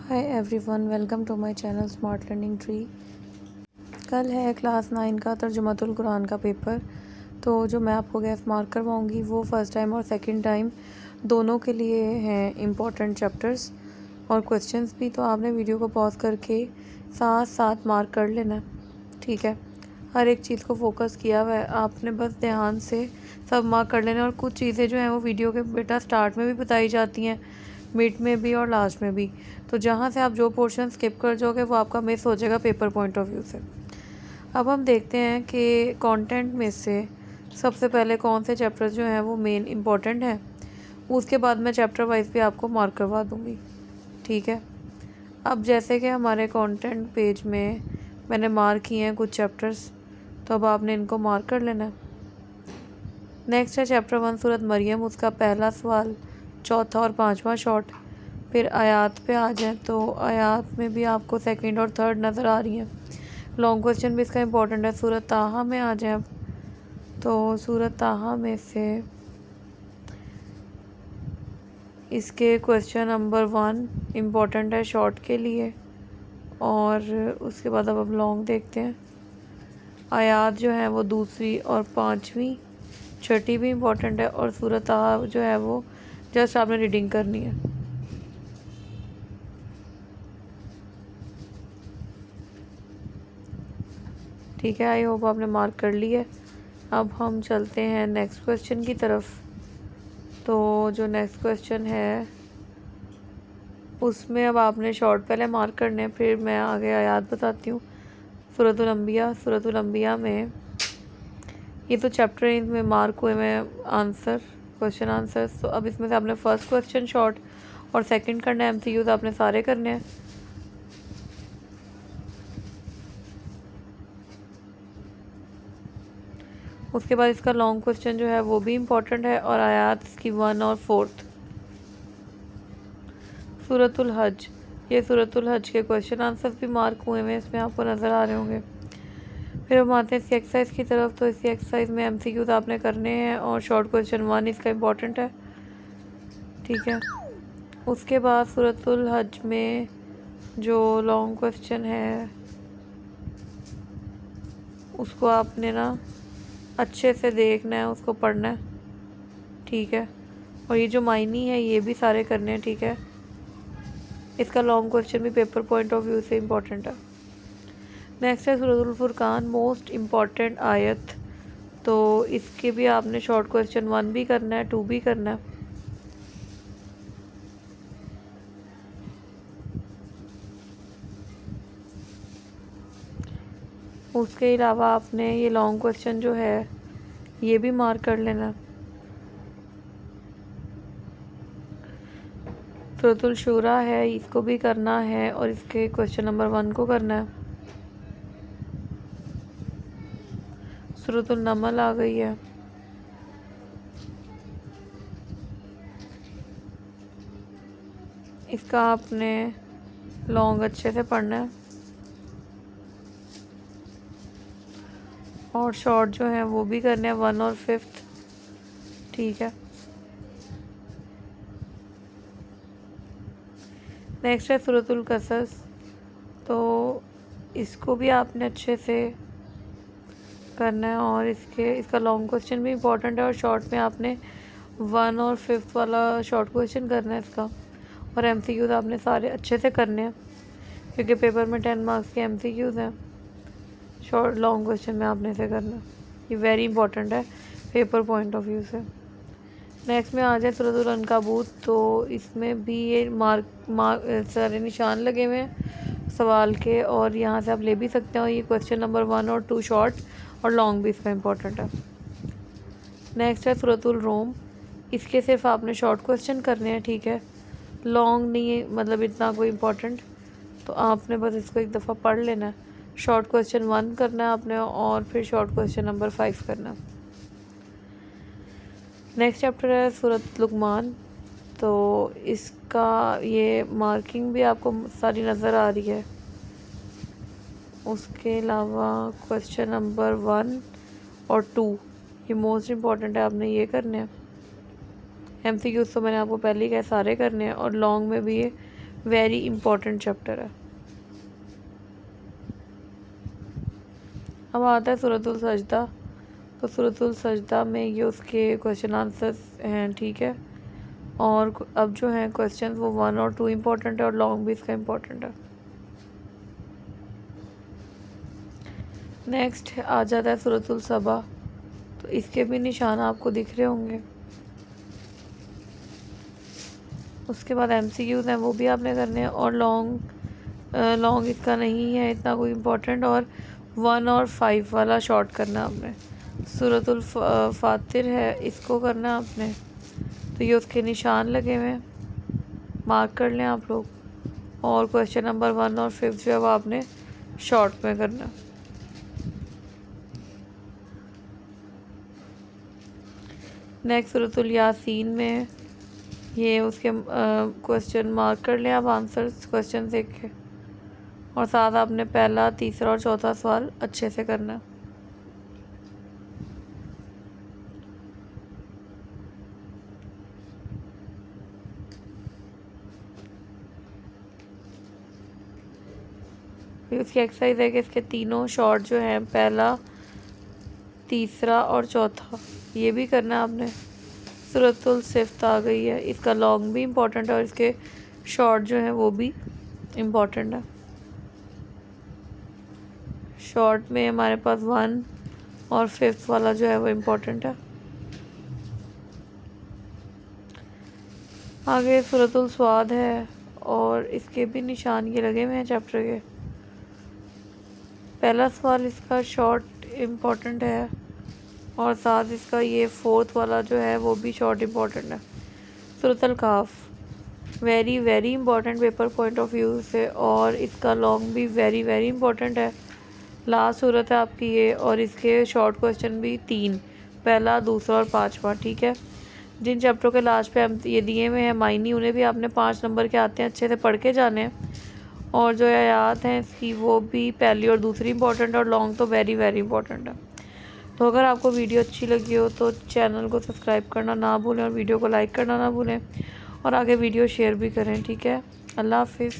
Hi everyone, welcome to my channel smart learning tree. कल है class 9 का तर्जुमतुल कुरान का पेपर। तो जो मैं आपको गैस मार्क करवाऊँगी वो फ़र्स्ट टाइम और सेकंड टाइम दोनों के लिए हैं इम्पोर्टेंट चैप्टर्स और क्वेश्चंस भी। तो आपने वीडियो को पॉज करके साथ साथ मार्क कर लेना, ठीक है। हर एक चीज़ को फोकस किया हुआ है, आपने बस ध्यान से सब मार्क कर लेना। और कुछ चीज़ें जो हैं वो वीडियो के बेटा स्टार्ट में भी बताई जाती हैं, मिड में भी और लास्ट में भी। तो जहाँ से आप जो पोर्शन स्किप कर जाओगे वो आपका मिस हो जाएगा पेपर पॉइंट ऑफ व्यू से। अब हम देखते हैं कि कंटेंट में से सबसे पहले कौन से चैप्टर जो हैं वो मेन इंपॉर्टेंट हैं। उसके बाद मैं चैप्टर वाइज भी आपको मार्क करवा दूँगी, ठीक है। अब जैसे कि हमारे कंटेंट पेज में मैंने मार्क किए हैं कुछ चैप्टर्स, तो अब आपने इनको मार्क कर लेना है। नेक्स्ट है चैप्टर 1 सूरत मरियम, उसका पहला सवाल, चौथा और पांचवा शॉर्ट। फिर आयात पे आ जाए तो आयात में भी आपको सेकंड और थर्ड नज़र आ रही हैं। लॉन्ग क्वेश्चन भी इसका इंपॉर्टेंट है। सूरत ताहा में आ जाए तो सूरत ताहा में से इसके क्वेश्चन नंबर 1 इम्पॉर्टेंट है शॉर्ट के लिए। और उसके बाद अब हम लॉन्ग देखते हैं। आयात जो है वो दूसरी और पाँचवीं, छठी भी इम्पॉर्टेंट है। और सूरत ताहा जो है वो जस्ट आपने रीडिंग करनी है। ठीक है, आई होप आपने मार्क कर ली है। अब हम चलते हैं नेक्स्ट क्वेश्चन की तरफ। तो जो नेक्स्ट क्वेश्चन है उसमें अब आपने शॉर्ट पहले मार्क करने हैं, फिर मैं आगे आयात बताती हूँ। सूरतुल अंबिया में ये तो चैप्टर में मार्क हुए में आंसर, क्वेश्चन आंसर्स। तो अब इसमें से आपने फर्स्ट क्वेश्चन शॉर्ट और सेकंड करना है MCQ, तो आपने सारे करने हैं। उसके बाद इसका लॉन्ग क्वेश्चन जो है वो भी इम्पोर्टेंट है और आयात इसकी 1 और 4th। सूरतुल हज, ये सूरतुल हज के क्वेश्चन आंसर्स भी मार्क हुए हैं, इसमें आपको नज़र आ रहे होंगे। फिर हम आते हैं इसकी एक्सरसाइज की तरफ। तो इसी एक्सरसाइज में MCQ तो आपने करने हैं और शॉर्ट क्वेश्चन 1 इसका इम्पोर्टेंट है, ठीक है। उसके बाद सूरतुल हज में जो लॉन्ग क्वेश्चन है उसको आपने ना अच्छे से देखना है, उसको पढ़ना है, ठीक है। और ये जो मायनी है ये भी सारे करने हैं, ठीक है। इसका लॉन्ग क्वेश्चन भी पेपर पॉइंट ऑफ व्यू से इम्पोर्टेंट है। नेक्स्ट है सूरतुल फुरकान, मोस्ट इम्पॉर्टेंट आयत। तो इसके भी आपने शॉर्ट क्वेश्चन 1 भी करना है, 2 भी करना है। उसके अलावा आपने ये लॉन्ग क्वेश्चन जो है ये भी मार्क कर लेना। सूरतुल शूरा है, इसको भी करना है और इसके क्वेश्चन नंबर 1 को करना है। सूरतुल नमल आ गई है, इसका आपने लॉन्ग अच्छे से पढ़ना है और शॉर्ट जो है वो भी करने हैं 1 और 5th, ठीक है। नेक्स्ट है सूरतुल कसस, तो इसको भी आपने अच्छे से करना है और इसका लॉन्ग क्वेश्चन भी इम्पोर्टेंट है और शॉर्ट में आपने 1 और 5th वाला शॉर्ट क्वेश्चन करना है इसका। और MCQ तो आपने सारे अच्छे से करने हैं क्योंकि पेपर में 10 मार्क्स के MCQs हैं। शॉर्ट लॉन्ग क्वेश्चन में आपने से करना, ये वेरी इंपॉर्टेंट है पेपर पॉइंट ऑफ व्यू से। नेक्स्ट में आ जाए सूरतुल अनकाबूत, तो इसमें भी ये मार्क सारे निशान लगे हुए हैं सवाल के और यहाँ से आप ले भी सकते हो। ये क्वेश्चन नंबर 1 और 2 शॉर्ट और लॉन्ग भी इसका इम्पोर्टेंट है। नेक्स्ट है सूरतुल रोम, इसके सिर्फ आपने शॉर्ट क्वेश्चन करने हैं, ठीक है। लॉन्ग नहीं है, मतलब इतना कोई इम्पोर्टेंट, तो आपने बस इसको एक दफ़ा पढ़ लेना है। शॉर्ट क्वेश्चन 1 करना है आपने और फिर शॉर्ट क्वेश्चन नंबर 5 करना है। नेक्स्ट चैप्टर है सूरत लुकमान, तो इसका ये मार्किंग भी आपको सारी नज़र आ रही है। उसके अलावा क्वेश्चन नंबर 1 और 2 ये मोस्ट इम्पॉर्टेंट है, आपने ये करने हैं। MCQs तो मैंने आपको पहले ही कहा सारे करने हैं और लॉन्ग में भी ये वेरी इंपॉर्टेंट चैप्टर है। अब आता है सूरतुल सजदा। तो सूरतुल सजदा में ये उसके क्वेश्चन आंसर्स हैं, ठीक है। और अब जो हैं क्वेश्चन वो 1 और 2 इम्पॉर्टेंट है और लॉन्ग भी इसका इम्पॉर्टेंट है। नेक्स्ट आ जाता है सूरतुल सबा। तो इसके भी निशान आपको दिख रहे होंगे। उसके बाद MCQs हैं, वो भी आपने करने हैं। और लॉन्ग इसका नहीं है इतना कोई इम्पोर्टेंट। और 1 और 5 वाला शॉर्ट करना आपने। सूरतुल फातिर है, इसको करना आपने। तो ये उसके निशान लगे हुए हैं, मार्क कर लें आप लोग। और क्वेश्चन नंबर 1 और 5 जो है वो आपने शॉर्ट में करना। नेक्स्ट सूरतुल यासीन में ये उसके क्वेश्चन मार्क कर लें आप, आंसर्स क्वेश्चन देख के। और साथ आपने पहला, तीसरा और चौथा सवाल अच्छे से करना। फिर उसकी एक्सरसाइज है कि इसके तीनों शॉर्ट जो हैं, पहला, तीसरा और चौथा, ये भी करना है आपने। सूरतुल सिफ्त आ गई है, इसका लॉन्ग भी इम्पोर्टेंट है और इसके शॉर्ट जो हैं वो भी इम्पोर्टेंट है। शॉर्ट में हमारे पास 1 और 5 वाला जो है वो इम्पोर्टेंट है। आगे सूरतुल स्वाद है और इसके भी निशान ये लगे हुए हैं चैप्टर के। पहला सवाल इसका शॉर्ट इम्पोर्टेंट है और साथ इसका ये 4th वाला जो है वो भी शॉर्ट इम्पोर्टेंट है। सूरतुल काफ very very important paper point of view से, और इसका लॉन्ग भी वेरी वेरी इंपॉर्टेंट है। लास्ट सूरत है आपकी ये, और इसके शॉर्ट क्वेश्चन भी 3, पहला, दूसरा और 5वां, ठीक है। जिन चैप्टरों के लास्ट पे हम ये दिए हुए हैं मायनी, उन्हें भी आपने 5 नंबर के आते हैं, अच्छे से पढ़ के जाने हैं। और जो आयात हैं इसकी वो भी पहली और दूसरी इंपॉर्टेंट, और लॉन्ग तो वेरी वेरी इंपॉर्टेंट है। तो अगर आपको वीडियो अच्छी लगी हो तो चैनल को सब्सक्राइब करना ना भूलें और वीडियो को लाइक करना ना भूलें, और आगे वीडियो शेयर भी करें, ठीक है। अल्लाह हाफिज़।